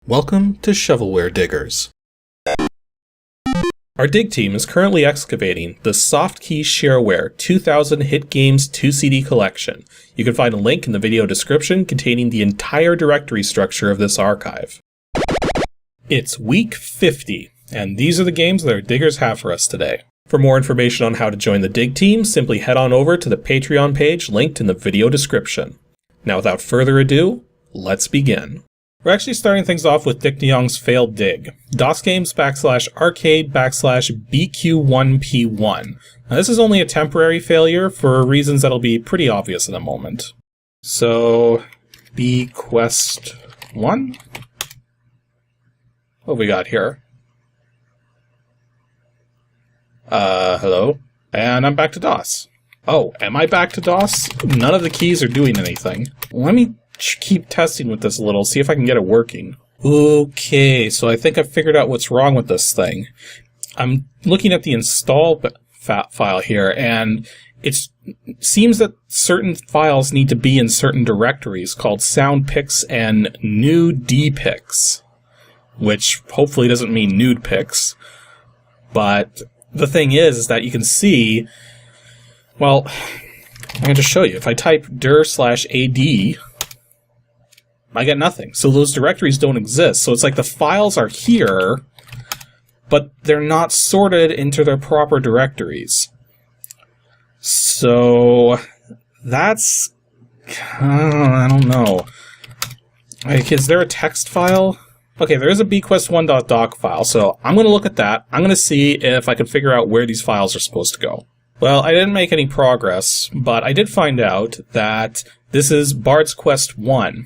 Welcome to Shovelware Diggers. Our dig team is currently excavating the Softkey Shareware 2000 Hit Games 2 CD collection. You can find a link in the video description containing the entire directory structure of this archive. It's week 50, and these are the games that our diggers have for us today. For more information on how to join the dig team, simply head on over to the Patreon page linked in the video description. Now without further ado, let's begin. We're actually starting things off with Dick DeYoung's failed dig. DOSGAMES /arcade /BQ1P1. Now this is only a temporary failure for reasons that'll be pretty obvious in a moment. So, BQuest 1? What have we got here? Hello? And I'm back to DOS. Oh, am I back to DOS? None of the keys are doing anything. Let me keep testing with this a little, see if I can get it working. Okay, so I think I've figured out what's wrong with this thing. I'm looking at the install file here, and it seems that certain files need to be in certain directories called soundpics and nudepix, which hopefully doesn't mean nude pics. But the thing is that you can see, well, I'm going to show you. If I type dir/ad, I get nothing. So those directories don't exist. So it's like the files are here, but they're not sorted into their proper directories. So that's, I don't know. Like, is there a text file? Okay, there is a bquest1.doc file, so I'm going to look at that. I'm going to see if I can figure out where these files are supposed to go. Well, I didn't make any progress, but I did find out that this is Bard's Quest 1.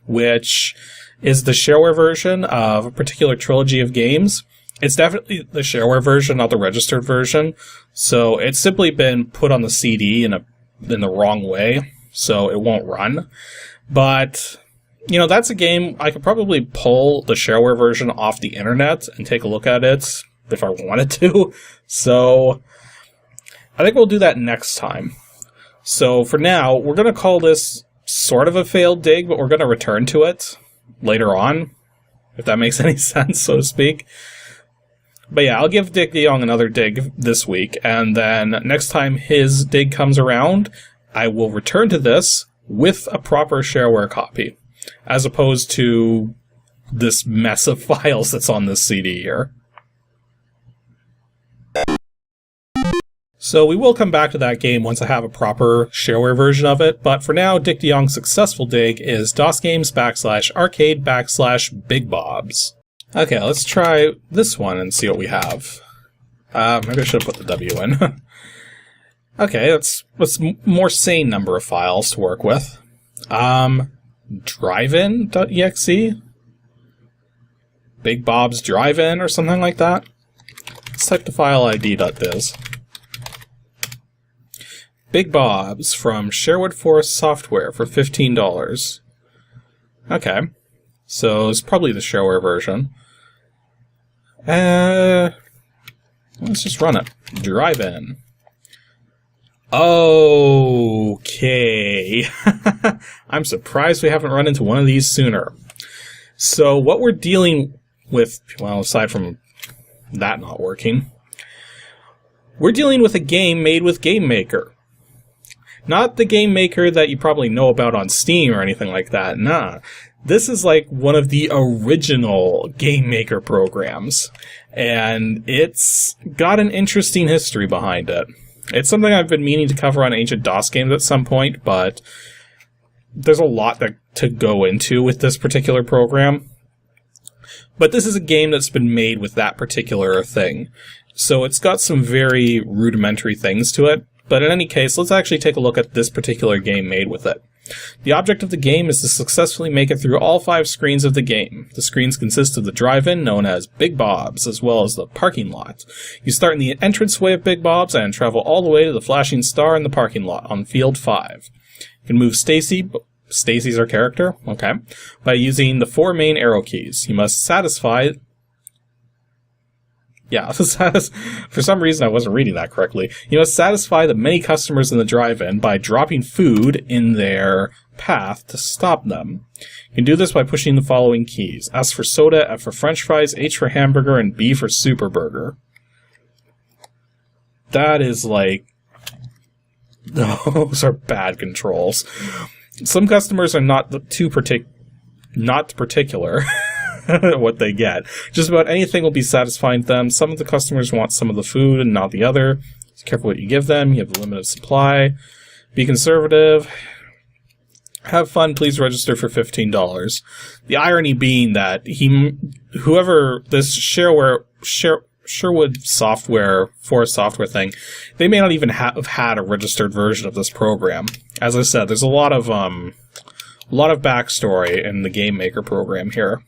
Which is the shareware version of a particular trilogy of games. It's definitely the shareware version, not the registered version. So it's simply been put on the CD in the wrong way, so it won't run. But, you know, that's a game I could probably pull the shareware version off the internet and take a look at it if I wanted to. So I think we'll do that next time. So for now, we're going to call this sort of a failed dig, but we're going to return to it later on, if that makes any sense, so to speak. But yeah, I'll give Dick DeYoung another dig this week, and then next time his dig comes around, I will return to this with a proper shareware copy, as opposed to this mess of files that's on this CD here. So we will come back to that game once I have a proper shareware version of it, but for now, Dick DeYoung's successful dig is DOSGAMES /arcade /BIGBOBS. Okay, let's try this one and see what we have. Maybe I should have put the W in. Okay, that's more sane number of files to work with. Drivein.exe? BIGBOBS drivein or something like that? Let's type the file id.biz. BIGBOBS from Sherwood Forest Software for $15. Okay, so it's probably the shareware version. Let's just run it. Drivein. Okay. I'm surprised we haven't run into one of these sooner. So what we're dealing with, well, aside from that not working, we're dealing with a game made with GameMaker. Not the game maker that you probably know about on Steam or anything like that, nah. This is like one of the original game maker programs, and it's got an interesting history behind it. It's something I've been meaning to cover on Ancient DOS Games at some point, but there's a lot to go into with this particular program. But this is a game that's been made with that particular thing, so it's got some very rudimentary things to it. But in any case, let's actually take a look at this particular game made with it. The object of the game is to successfully make it through all 5 screens of the game. The screens consist of the drive-in, known as BIGBOBS, as well as the parking lot. You start in the entranceway of BIGBOBS and travel all the way to the flashing star in the parking lot on field 5. You can move Stacy's our character, okay, by using the 4 main arrow keys. You must satisfy Yeah, for some reason I wasn't reading that correctly. You must satisfy the many customers in the drive-in by dropping food in their path to stop them. You can do this by pushing the following keys. S for soda, F for french fries, H for hamburger, and B for super burger. That is like... Those are bad controls. Some customers are not particular what they get. Just about anything will be satisfying them. Some of the customers want some of the food and not the other. Be careful what you give them. You have a limited supply. Be conservative. Have fun. Please register for $15. The irony being that whoever this Shareware software thing, they may not even have had a registered version of this program. As I said, there's a lot of backstory in the Game Maker program here.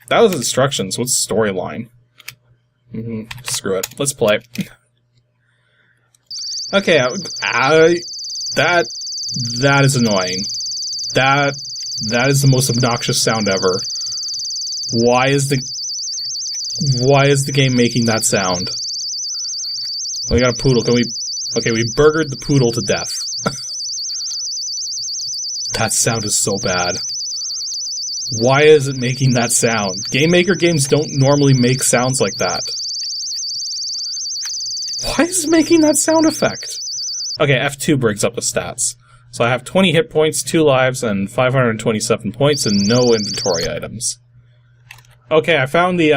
That was instructions. What's the storyline? Screw it. Let's play. Okay, that is annoying. That is the most obnoxious sound ever. Why is the game making that sound? We got a poodle. Okay, we burgered the poodle to death. That sound is so bad. Why is it making that sound? Game Maker games don't normally make sounds like that. Why is it making that sound effect? Okay, F2 brings up the stats. So I have 20 hit points, 2 lives, and 527 points, and no inventory items. Okay, I found the,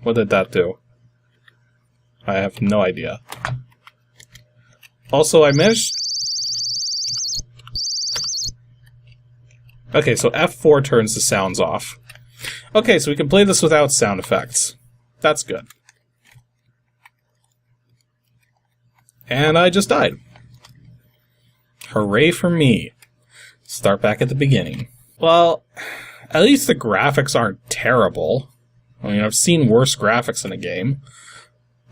What did that do? I have no idea. Also, I managed... Okay, so F4 turns the sounds off. Okay, so we can play this without sound effects. That's good. And I just died. Hooray for me. Start back at the beginning. Well, at least the graphics aren't terrible. I mean, I've seen worse graphics in a game.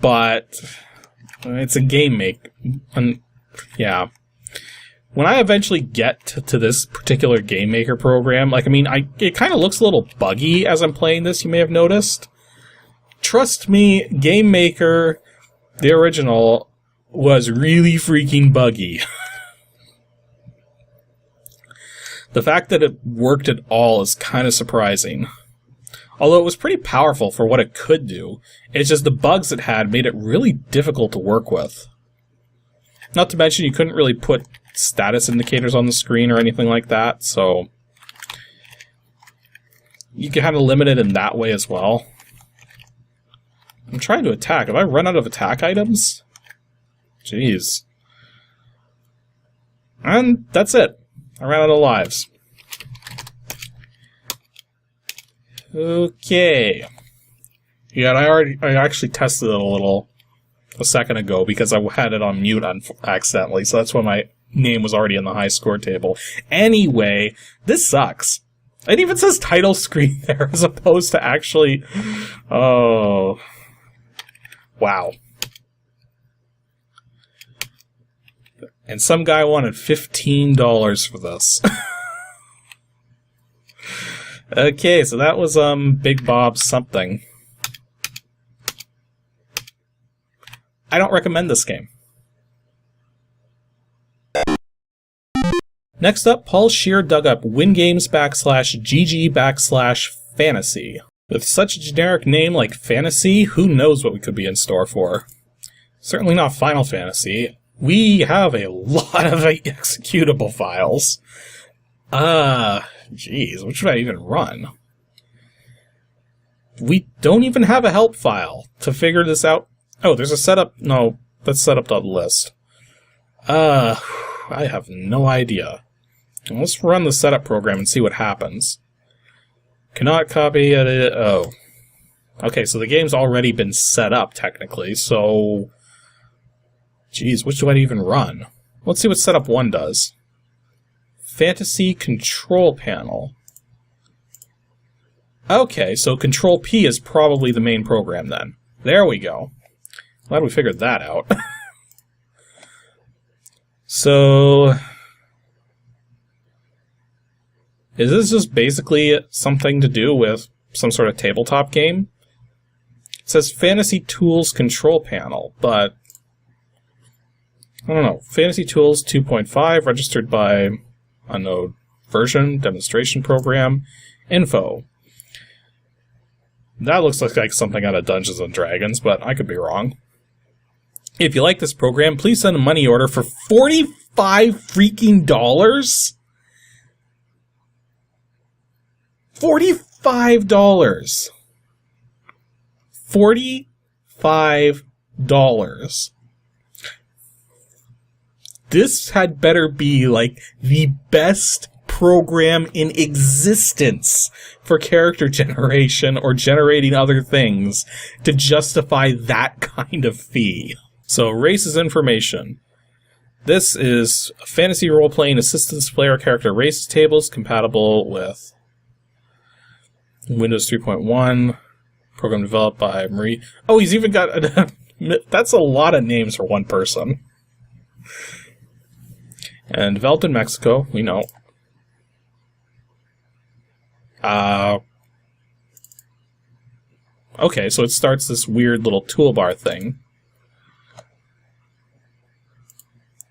But it's a game make. And yeah. When I eventually get to this particular Game Maker program, like, I mean, it kind of looks a little buggy as I'm playing this, you may have noticed. Trust me, Game Maker, the original, was really freaking buggy. The fact that it worked at all is kind of surprising. Although it was pretty powerful for what it could do, it's just the bugs it had made it really difficult to work with. Not to mention you couldn't really put status indicators on the screen or anything like that, so you can kind of limit it in that way as well. I'm trying to attack. Have I run out of attack items? Jeez. And that's it. I ran out of lives. Okay. Yeah, I actually tested it a second ago because I had it on mute accidentally, so that's why my name was already in the high score table. Anyway, this sucks. It even says title screen there as opposed to actually... Oh. Wow. And some guy wanted $15 for this. Okay, so that was BIGBOBS something. I don't recommend this game. Next up, Paul Scheer dug up WINGAMES /GG/fantasy. With such a generic name like Fantasy, who knows what we could be in store for. Certainly not Final Fantasy. We have a lot of executable files. Jeez, what should I even run? We don't even have a help file to figure this out. Oh, there's a setup. No, that's setup.list. I have no idea. Let's run the setup program and see what happens. Cannot copy edit. Oh. Okay, so the game's already been set up, technically, so... Jeez, which do I even run? Let's see what setup 1 does. Fantasy Control Panel. Okay, so Control P is probably the main program then. There we go. Glad we figured that out. So... Is this just basically something to do with some sort of tabletop game. It says Fantasy Tools Control Panel, but I don't know. Fantasy Tools 2.5, registered by unknown version, demonstration program, info. That looks like something out of Dungeons & Dragons, but I could be wrong. If you like this program, please send a money order for $45 freaking dollars. $45. $45. This had better be like the best program in existence for character generation or generating other things to justify that kind of fee. So, races information. This is a fantasy role-playing assistance player character races tables compatible with Windows 3.1, program developed by Marie. Oh, he's even got that's a lot of names for one person. And developed in Mexico, we know. Okay, so it starts this weird little toolbar thing.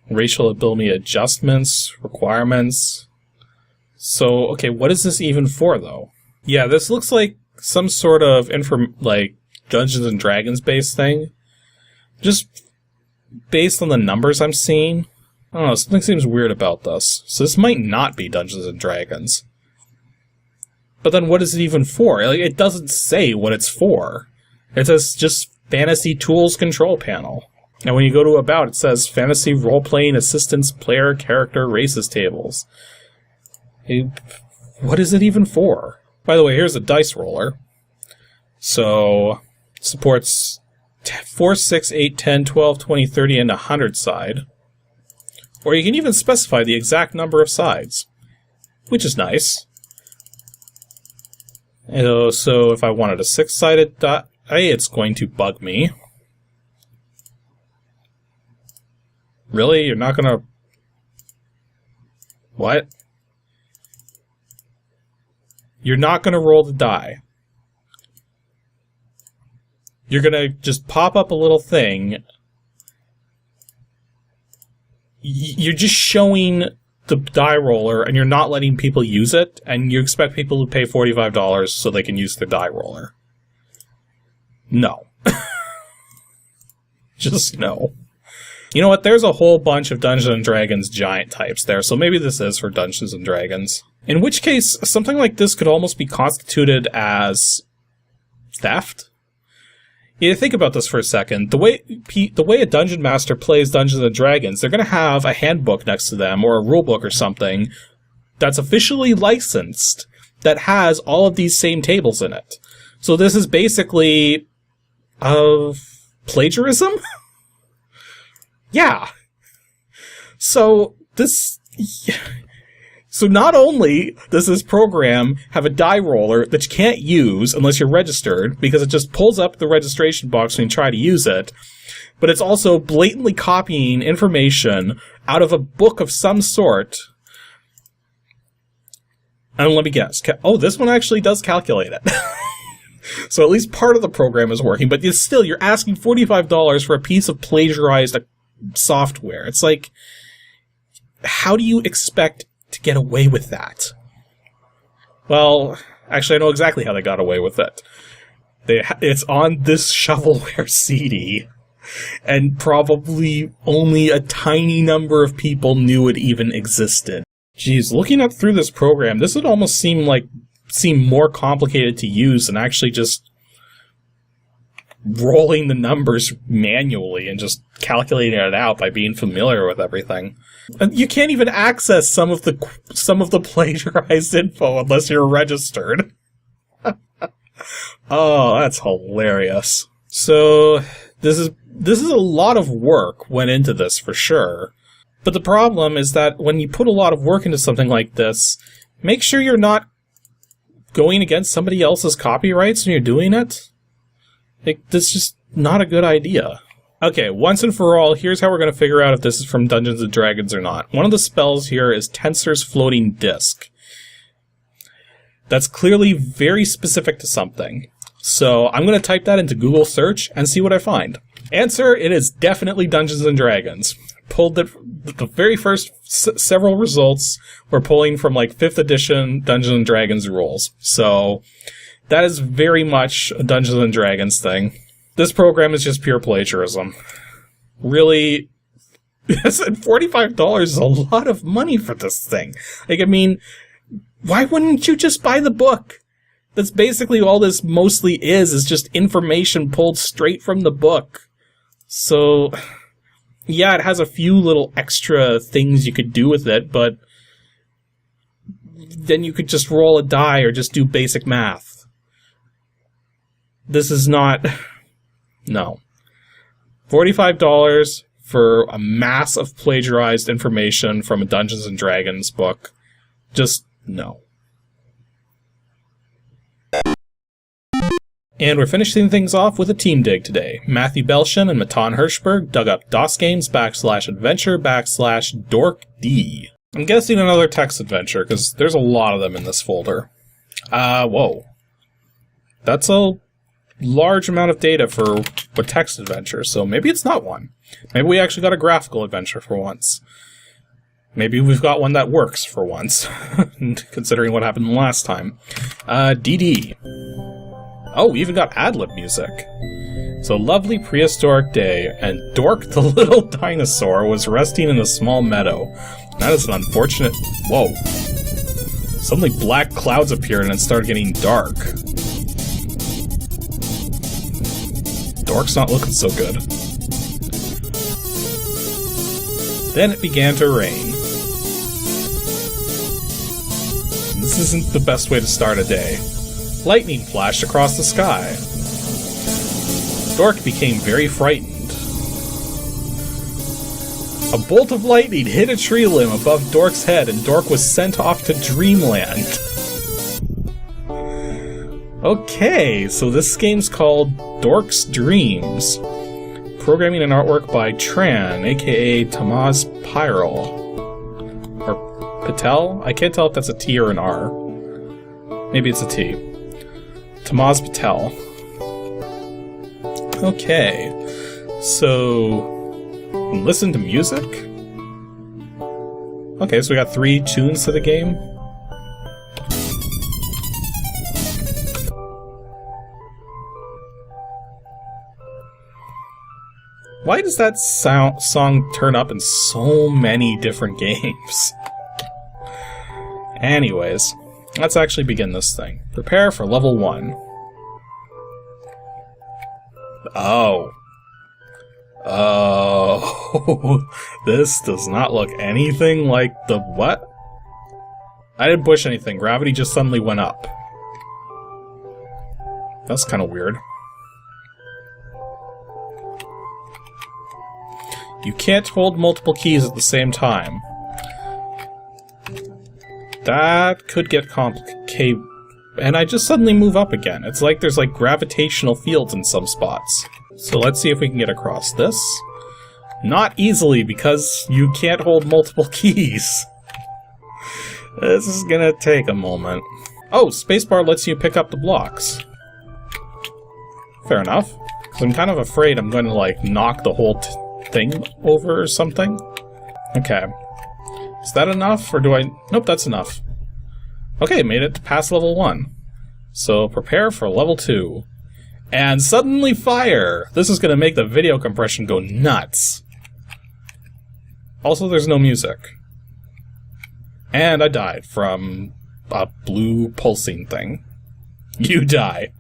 Racial ability adjustments, requirements. So, okay, what is this even for, though? Yeah, this looks like some sort of like Dungeons and Dragons based thing. Just based on the numbers I'm seeing. I don't know, something seems weird about this. So this might not be Dungeons and Dragons. But then what is it even for? Like, it doesn't say what it's for. It says just Fantasy Tools Control Panel. And when you go to About, it says Fantasy Role-Playing Assistance Player Character Races Tables. Hey, what is it even for? By the way, here's a dice roller. So, supports 4, 6, 8, 10, 12, 20, 30, and 100 side. Or you can even specify the exact number of sides, which is nice. And so if I wanted a 6-sided die, it's going to bug me. Really? You're not gonna... What? You're not gonna roll the die. You're gonna just pop up a little thing. You're just showing the die roller, and you're not letting people use it, and you expect people to pay $45 so they can use their die roller. No. Just no. You know what? There's a whole bunch of Dungeons & Dragons giant types there, so maybe this is for Dungeons & Dragons. In which case, something like this could almost be constituted as theft. Yeah, think about this for a second. The way a Dungeon Master plays Dungeons & Dragons, they're going to have a handbook next to them, or a rulebook or something, that's officially licensed, that has all of these same tables in it. So this is basically... plagiarism? Yeah. So, So not only does this program have a die roller that you can't use unless you're registered, because it just pulls up the registration box when you try to use it, but it's also blatantly copying information out of a book of some sort. And let me guess. Oh, this one actually does calculate it. So at least part of the program is working, but still, you're asking $45 for a piece of plagiarized software. It's like, how do you expect to get away with that? Well, actually, I know exactly how they got away with it. It's on this Shovelware CD, and probably only a tiny number of people knew it even existed. Geez, looking up through this program, this would almost seem more complicated to use than actually just rolling the numbers manually and just calculating it out by being familiar with everything. And you can't even access some of the plagiarized info unless you're registered. Oh, that's hilarious. So this is a lot of work went into this for sure. But the problem is that when you put a lot of work into something like this, make sure you're not going against somebody else's copyrights when you're doing it. That's just not a good idea. Okay, once and for all, here's how we're going to figure out if this is from Dungeons & Dragons or not. One of the spells here is Tensor's Floating Disc. That's clearly very specific to something. So I'm going to type that into Google search and see what I find. Answer, it is definitely Dungeons & Dragons. Pulled the very first several results were pulling from like 5th edition Dungeons & Dragons rules. So that is very much a Dungeons & Dragons thing. This program is just pure plagiarism. Really, $45 is a lot of money for this thing. Like, I mean, why wouldn't you just buy the book? That's basically all this mostly is just information pulled straight from the book. So, yeah, it has a few little extra things you could do with it, but then you could just roll a die or just do basic math. This is not... No. $45 for a mass of plagiarized information from a Dungeons & Dragons book. Just no. And we're finishing things off with a team dig today. Matthew Belshin and Matan Hirschberg dug up DOSGAMES /adventure /DORKD. I'm guessing another text adventure, because there's a lot of them in this folder. Whoa. That's a large amount of data for a text adventure, so maybe it's not one. Maybe we actually got a graphical adventure for once. Maybe we've got one that works for once, considering what happened last time. DD. Oh, we even got ad-lib music. So, lovely prehistoric day, and Dork the little dinosaur was resting in a small meadow. That is an unfortunate... Whoa. Suddenly black clouds appeared and it started getting dark. Dork's not looking so good. Then it began to rain. This isn't the best way to start a day. Lightning flashed across the sky. Dork became very frightened. A bolt of lightning hit a tree limb above Dork's head, and Dork was sent off to Dreamland. Okay, so this game's called Dork's Dreams. Programming and artwork by Tran, aka Tamaz Pyrol. Or Patel? I can't tell if that's a T or an R. Maybe it's a T. Tamaz Patel. Okay, so listen to music? Okay, so we got 3 tunes to the game. Why does that song turn up in so many different games? Anyways, let's actually begin this thing. Prepare for level 1. Oh. Oh. This does not look anything like the... What? I didn't push anything. Gravity just suddenly went up. That's kind of weird. You can't hold multiple keys at the same time. That could get complicated. And I just suddenly move up again. It's like there's like gravitational fields in some spots. So let's see if we can get across this. Not easily, because you can't hold multiple keys. This is gonna take a moment. Oh, spacebar lets you pick up the blocks. Fair enough. Because I'm kind of afraid I'm going to like knock the whole thing over or something. Okay. Is that enough, or do I... Nope, that's enough. Okay, made it past level 1. So prepare for level 2. And suddenly fire! This is going to make the video compression go nuts. Also, there's no music. And I died from a blue pulsing thing. You die.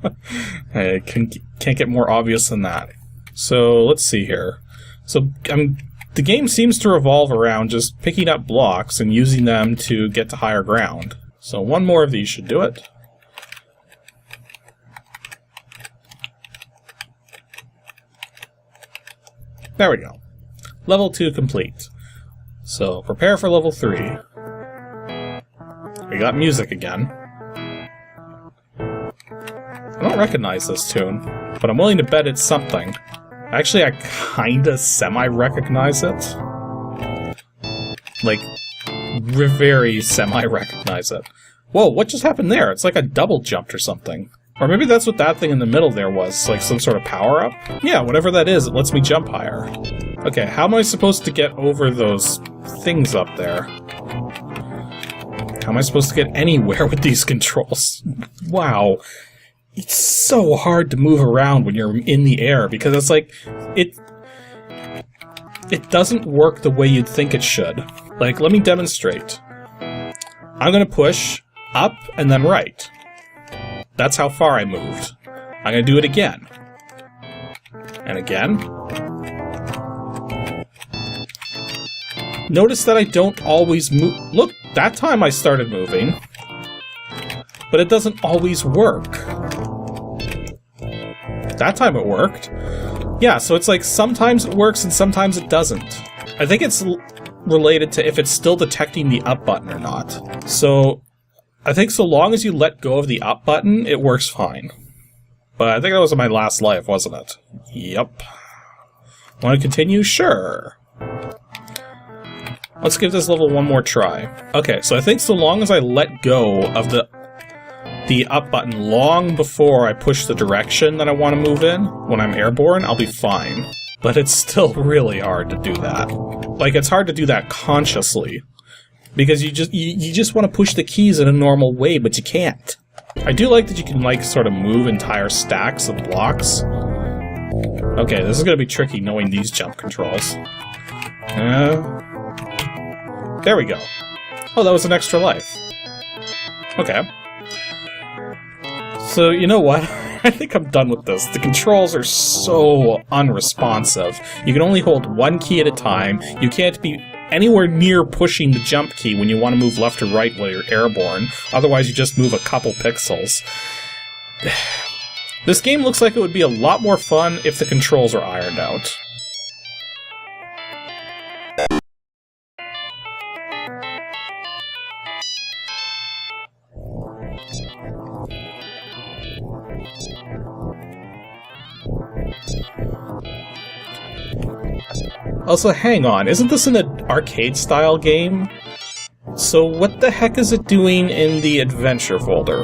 I can't get more obvious than that. So, let's see here. So, the game seems to revolve around just picking up blocks and using them to get to higher ground. So one more of these should do it. There we go. Level 2 complete. So prepare for level 3. We got music again. I don't recognize this tune, but I'm willing to bet it's something. Actually, I kinda semi-recognize it. Like, very semi-recognize it. Whoa, what just happened there? It's like I double jumped or something. Or maybe that's what that thing in the middle there was, like some sort of power-up? Yeah, whatever that is, it lets me jump higher. Okay, how am I supposed to get over those things up there? How am I supposed to get anywhere with these controls? Wow. It's so hard to move around when you're in the air, because it's like, it doesn't work the way you'd think it should. Like, let me demonstrate. I'm gonna push up and then right. That's how far I moved. I'm gonna do it again. And again. Notice that I don't always move. Look, that time I started moving. But it doesn't always work. That time it worked. Yeah, so it's like sometimes it works and sometimes it doesn't. I think it's related to if it's still detecting the up button or not. So I think so long as you let go of the up button, it works fine. But I think that was my last life, wasn't it? Yep. Want to continue? Sure. Let's give this level one more try. Okay, so I think so long as I let go of the up button long before I push the direction that I want to move in, when I'm airborne, I'll be fine. But it's still really hard to do that. Like, it's hard to do that consciously. Because you just want to push the keys in a normal way, but you can't. I do like that you can, like, sort of move entire stacks of blocks. Okay, this is going to be tricky knowing these jump controls. There we go. Oh, that was an extra life. Okay. So, you know what? I think I'm done with this. The controls are so unresponsive. You can only hold one key at a time. You can't be anywhere near pushing the jump key when you want to move left or right while you're airborne. Otherwise, you just move a couple pixels. This game looks like it would be a lot more fun if the controls are ironed out. Also, hang on, isn't this an arcade-style game? So what the heck is it doing in the adventure folder?